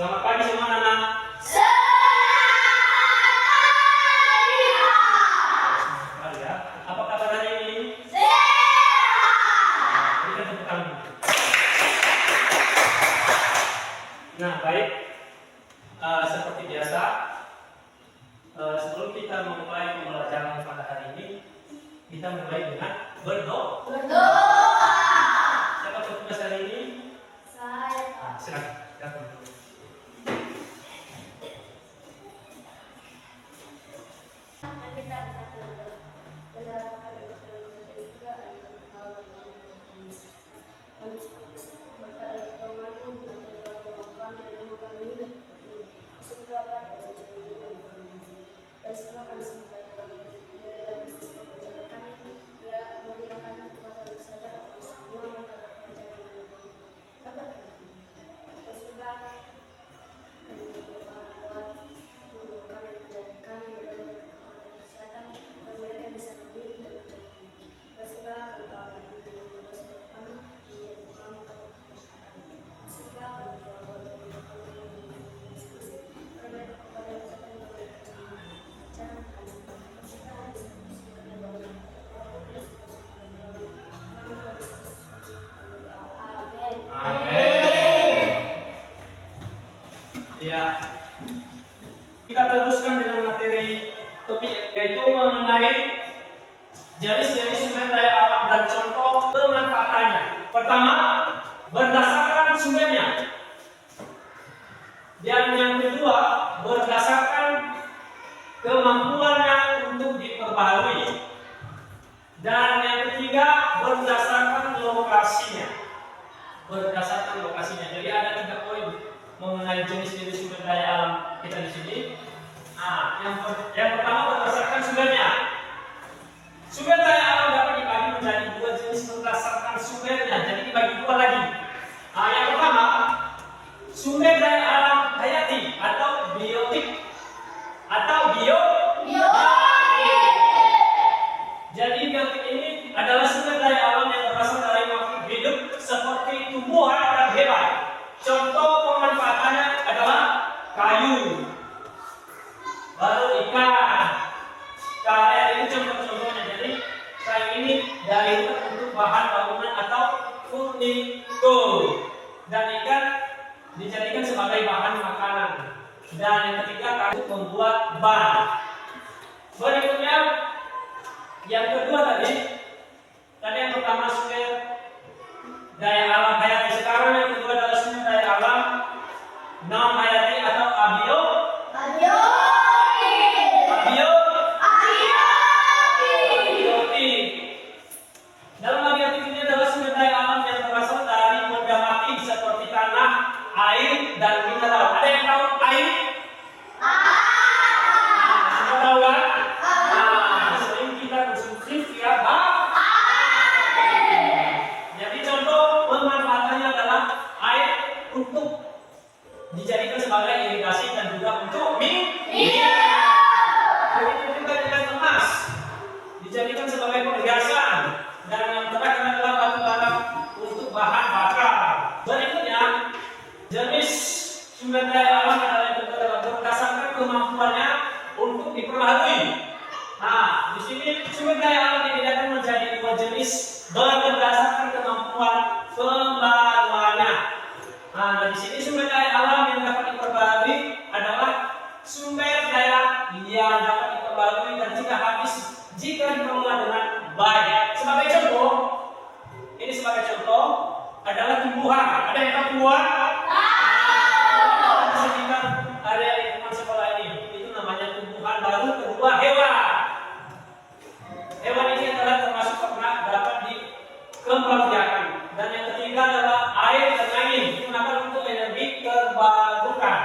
Selamat pagi semua anak. Selamat ya. Apa kabar hari ini? Berikan tepuk tangan. Nah, baik. Seperti biasa, sebelum kita memulai pembelajaran pada hari ini, kita mulai dengan berdoa. Siapa tugas hari ini? Saya. Silakan. Ya, kita teruskan dengan materi topik yaitu mengenai jenis-jenis sumber daya alam dan contoh pemanfaatannya. Pertama, berdasarkan sumbernya. Dan yang kedua, berdasarkan kemampuannya untuk diperbarui. Dan yang ketiga, berdasarkan lokasinya. Berdasarkan lokasinya. Jadi ada 3 poin mengenai jenis-jenis sumber daya alam kita di sini. Nah, yang pertama berdasarkan sumbernya. Sumber daya alam dapat dibagi menjadi 2 jenis berdasarkan sumbernya. Jadi dibagi 2 lagi. Nah, yang pertama sumber daya alam hayati atau biotik atau Jadi biotik ini adalah sumber daya alam yang berasal dari makhluk hidup seperti tumbuhan dan hewan. Contoh pemanfaatannya adalah kayu, baru ikan, karet itu contoh-contohnya. Jadi kayu ini dari untuk bahan bangunan atau furnitur, dan ikan dijadikan sebagai bahan makanan. Dan yang ketiga kayu membuat ban. Berikutnya yang kedua tadi yang pertama sumber daya alam hayati. Sekarang yang kedua adalah sumber daya alam non hayati atau abiotik. Dalam abiotik ini adalah sumber daya alam yang berasal dari benda mati seperti tanah, air, dan mineral. Ada yang tahu air? Semua tahu kan? Sering kita konsumsi via Jadi contoh pemanfaatannya adalah air untuk dijadikan sebagai irigasi dan juga untuk minyak. Begitu juga dengan emas dijadikan sebagai perhiasan, dan yang terakhir adalah batu bara untuk bahan bakar. Berikutnya jenis sumber daya alam adalah yang kedua adalah berdasarkan kemampuannya untuk diperbarui. Nah, di sini sumber daya alam dibedakan menjadi 2 jenis berdasarkan kemampuan pembaruannya. Nah, di sini sumber daya alam yang dapat diperbarui adalah sumber daya yang dapat diperbarui dan tidak habis jika dikelola dengan baik. Sebagai contoh, ini sebagai contoh adalah tumbuhan. Ada yang tahu tumbuhan? Sekitar area lingkungan sekolah ini, itu namanya tumbuhan. Baru kedua hewan. Hewan ini adalah termasuk ternak dapat dikembangbiakan. Dan yang ketiga adalah air dan angin. Itu kenapa untuk energi terbarukan.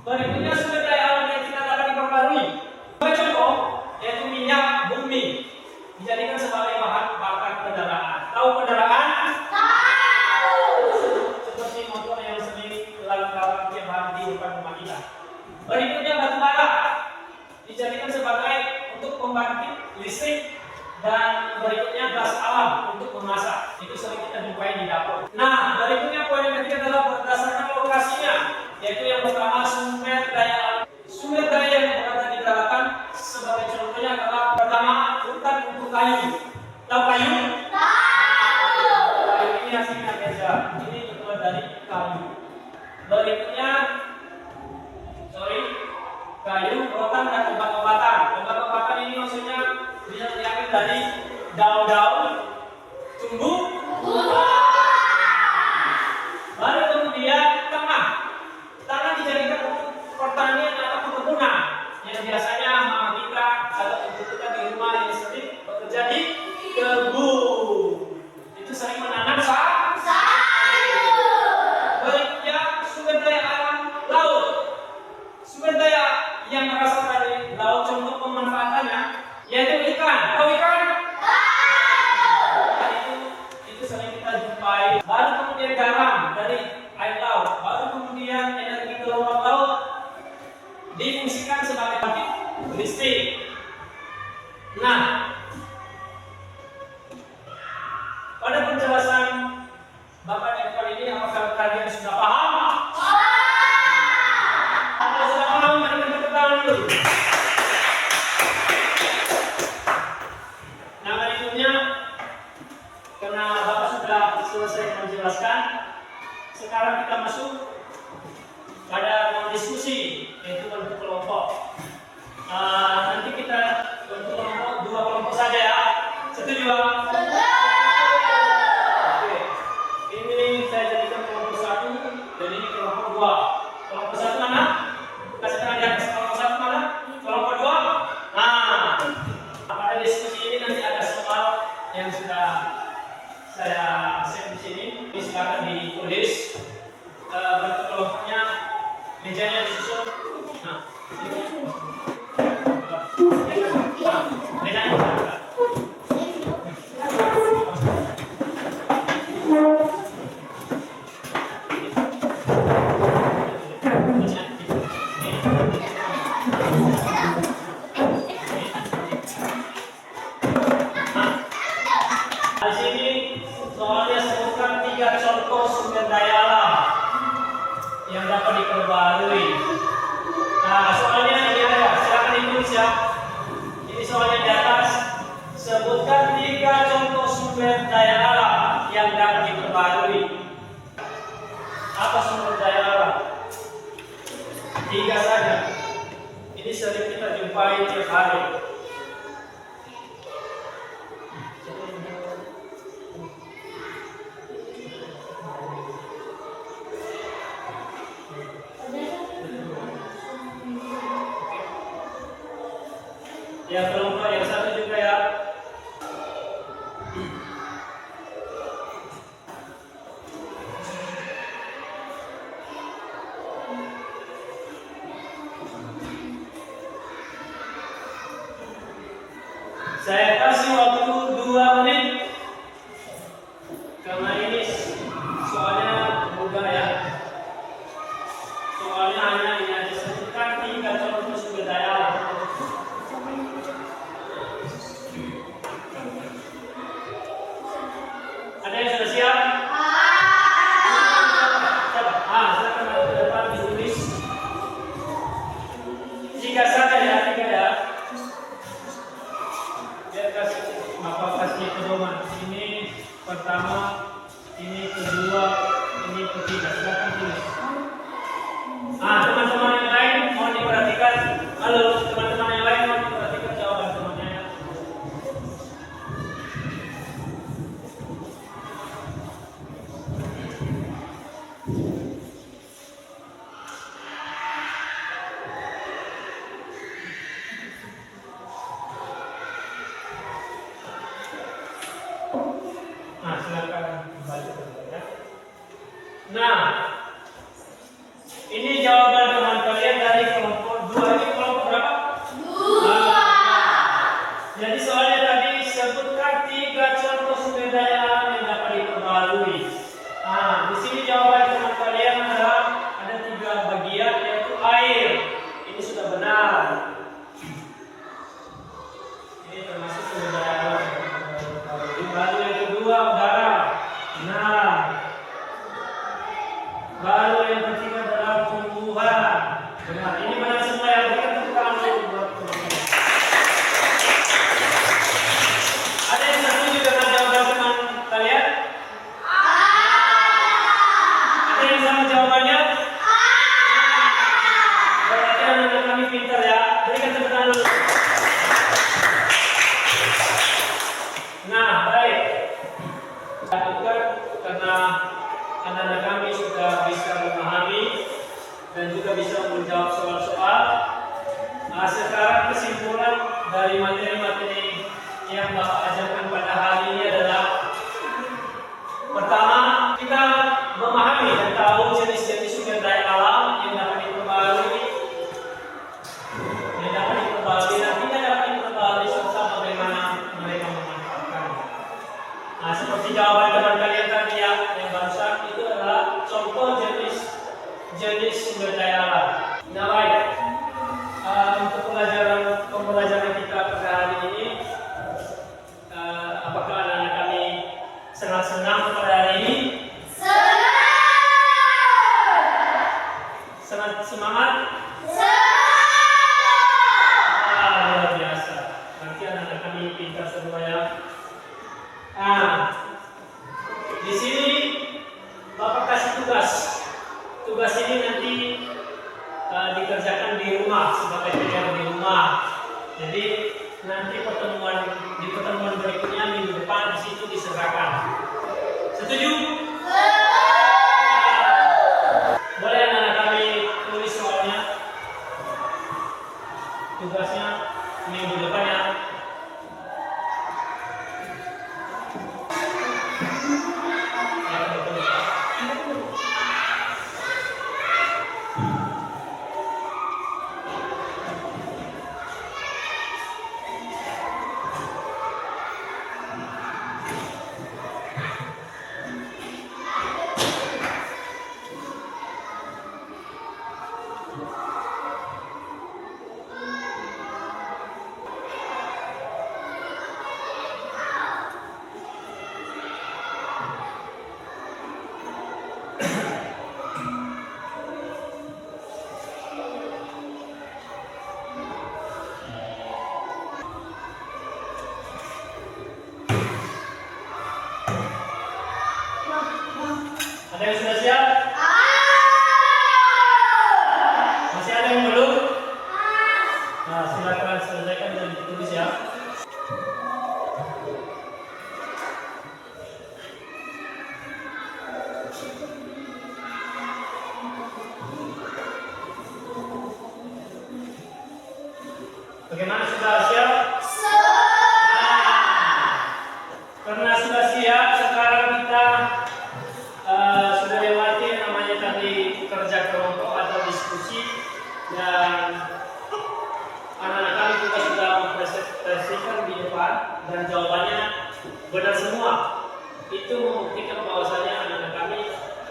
Berikutnya sumber daya alam yang tidak dapat diperbarui. Sebagai contoh yaitu minyak bumi dijadikan sebagai bahan bakar kendaraan. Tahu kendaraan? Seperti motor yang sendiri lalu-lalang tiap hari di depan rumah kita. Berikutnya batu bara dijadikan sebagai untuk pembangkit listrik, dan berikutnya gas alam untuk memasak. Itu sering kita jumpai di dapur. Nah, berikutnya poin yang ketiga adalah berdasarkan lokasinya. Yaitu yang pertama sumber daya alam. Sumber daya yang berada di daratan sebagai contohnya adalah pertama hutan untuk kayu. Tahu kayu? Kayu ini hasilnya beda. Ini terbuat dari kayu. Berikutnya, kayu, rotan dan obat-obatan. Obat-obatan ini maksudnya bisa diambil dari daun-daun, tumbuh. Baru kemudian tanah dijadikan untuk pertanian atau perkebunan yang biasanya mama kita atau ibu kita di rumah yang sering bekerja di kebun. Itu sering menanam sayur. Berikutnya sumber daya alam laut. Sumber daya yang berasal dari laut contoh pemanfaatannya yaitu ikan. Tahu ikan? Itu sering kita jumpai. Baru kemudian garam dari air laut. Baru kemudian energi gelombang laut difungsikan sebagai pembangkit listrik. Nah, pada penjelasan Bapak dan Ibu ini, apakah kalian sudah paham? Kalau sudah paham, mari kita tepuk tangan dulu. Nah, berikutnya, karena Bapak sudah selesai menjelaskan, sekarang kita masuk pada diskusi, yaitu bentuk kelompok. Nanti kita bentuk kelompok 2 kelompok saja ya. Setuju? Oke. Ini saya jadikan kelompok 1 dan ini kelompok 2. Kelompok 1 mana? Kasih tangan di atas. Kelompok 1 mana? Kelompok 2. Nah, pada diskusi ini nanti ada soal yang sudah saya set di sini. Ini silakan ditulis. Bentuk kelompoknya, mejanya disusun. Nah, mejanya disusun. Di sini soalnya sebutkan 3 contoh sumber daya alam yang dapat diperbarui. Nah, soalnya ini ada, silakan ditulis ya. Ini soalnya di atas. Sebutkan 3 contoh sumber daya alam yang dapat diperbarui. Apa sumber daya alam? 3 saja. Ini sering kita jumpai tiap hari. Ya, kelompok yang satu juga ya. Saya kasih waktu 2 menit karena ini soalnya mudah ya. Soalnya hanya ini aja, sebutkan 3 contoh sumber daya alam. Ada yang sudah siap? Silakan ke depan ditulis. 3 saja ya, 3 ya. Biar kasih pedoman. Ini pertama, ini kedua, ini ketiga. Silakan tulis. Teman-teman yang lain mohon diperhatikan. Halo, teman-teman yang lain mohon diperhatikan jawaban temannya ya. Silakan baca ya. Nah, ini jawaban teman kalian dari kelompok 2. Ini kelompok berapa? 2. Jadi soalnya tadi sebutkan 3 contoh sumber daya alam yang dapat diperbarui. Di sini jawaban teman kalian adalah ada 3 bagian, yaitu air. Ini sudah benar. Ini termasuk sumber daya alam. Baru yang kedua udara. Baru yang ketiga adalah tumbuhan. yang Bapak ajarkan pada hari ini adalah pertama, kita memahami dan tahu jenis-jenis sumber daya alam yang dapat diperbarui, nantinya dapat diperbarui serta bagaimana mereka memanfaatkan. Nah, seperti jawaban teman kalian tadi yang barusan itu adalah contoh jenis sumber daya alam. Nah, baik. Untuk pembelajaran kita pada hari ini, apakah anak-anak kami sangat senang pada hari ini? Sangat semangat? Luar biasa. Nanti anak-anak kami pintar semua ya. Di sini Bapak kasih tugas. Tugas ini nanti dikerjakan di rumah sebagai PR di rumah. Jadi nanti di pertemuan berikutnya minggu depan di situ diserahkan. Setuju? Boleh anak-anak kami tulis soalnya. Tugasnya minggu depan ya. Ada yang sudah siap? Masih ada yang belum? Nah, silakan selesaikan dan ditulis ya. Bagaimana, sudah siap? Karena sudah siap, sekarang kita sudah lewati yang namanya tadi kerja kelompok atau diskusi, dan anak-anak kami juga sudah mempresentasikan di depan dan jawabannya benar semua. Itu membuktikan bahwasanya anak-anak kami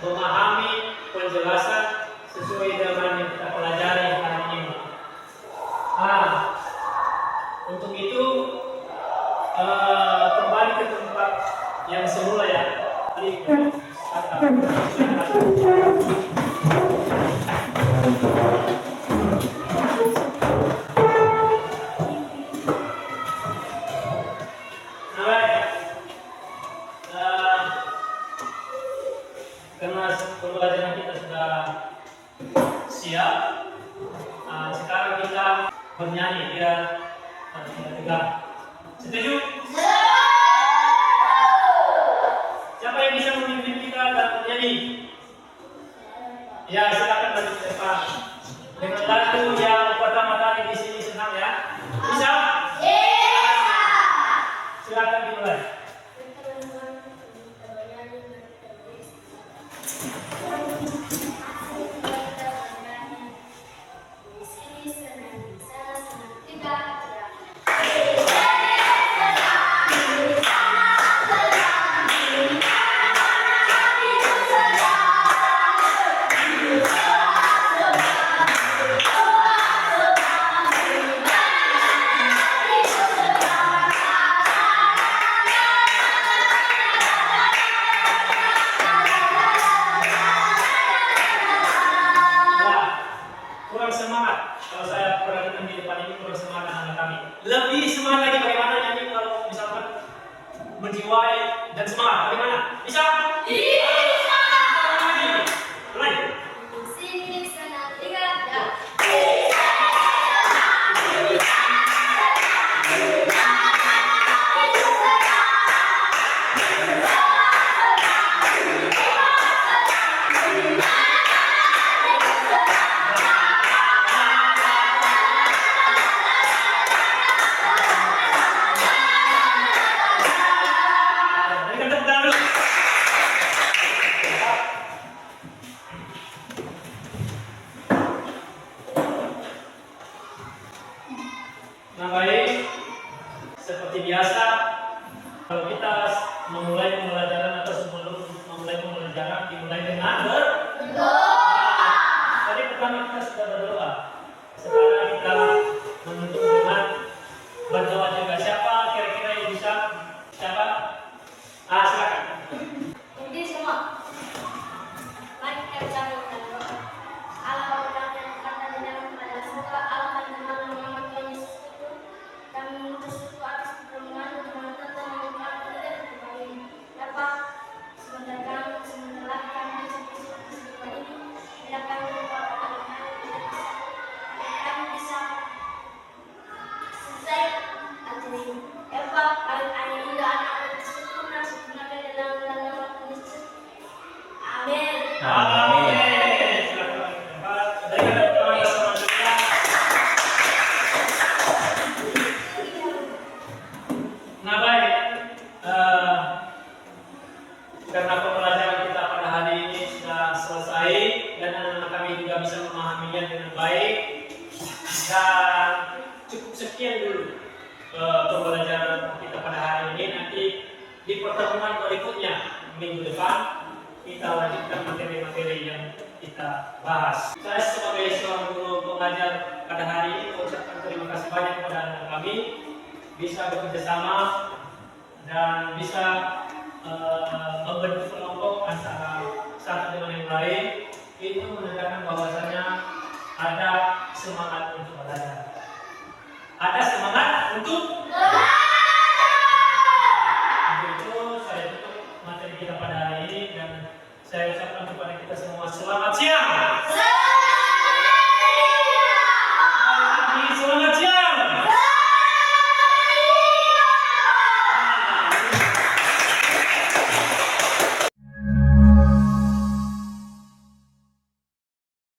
memahami penjelasan sesuai dengan yang kita pelajari hari ini. Untuk itu kembali ke tempat yang semula ya. Karena pembelajaran kita sudah siap, sekarang kita bernyanyi ya, tegang. Setuju? Siapa yang bisa memimpin kita dalam bernyanyi? Ya, silakan maju ke depan. Dengan lagu yang pertama kali di sini senang ya. Bisa? Silakan dimulai. Lebih semangat lagi bagaimana nyanyi kalau misalkan menjiwai dan semangat bagaimana? Bisa? Bisa. Mulai. Sini sana tiga ya. Kalau kita memulai pembelajaran atau sebelum memulai pembelajaran dimulai dengan berdoa. Tadi pertama kita sudah berdoa. Sekarang kita menutup dengan berdoa juga. Siapa kira-kira yang bisa? Siapa? Silakan. Jadi semua. Mari kita ucapkan berdoa. Allah Bapa yang berkata di dalam kepada semoga Allah dan Tuhan Muhammad Tuhan Yesus itu kami mengutus itu atas pertemuan dengan tentang mengucapkan tidak kembali. Dapat sebentar kami sebentar kami sebentar ini tidak kami lupa kami bisa selesai acara ini. Eva kali ini anak sempurna sebenarnya dalam nama Yesus. Amin. Amin. Silakan. Berikan tepuk tangan bersama kita. Nah baik, karena pembelajaran kita pada hari ini sudah selesai dan anak-anak kami juga bisa memahaminya dengan baik. Dan cukup sekian dulu pembelajaran kita pada hari ini. Nanti di pertemuan berikutnya minggu depan kita lanjutkan materi-materi yang kita bahas. Saya sebagai seorang guru pengajar pada hari ini mengucapkan terima kasih banyak kepada anak kami bisa bekerja sama dan bisa membentuk kelompok antara satu dengan yang lain. Itu menandakan bahwasanya ada semangat untuk belajar. Ada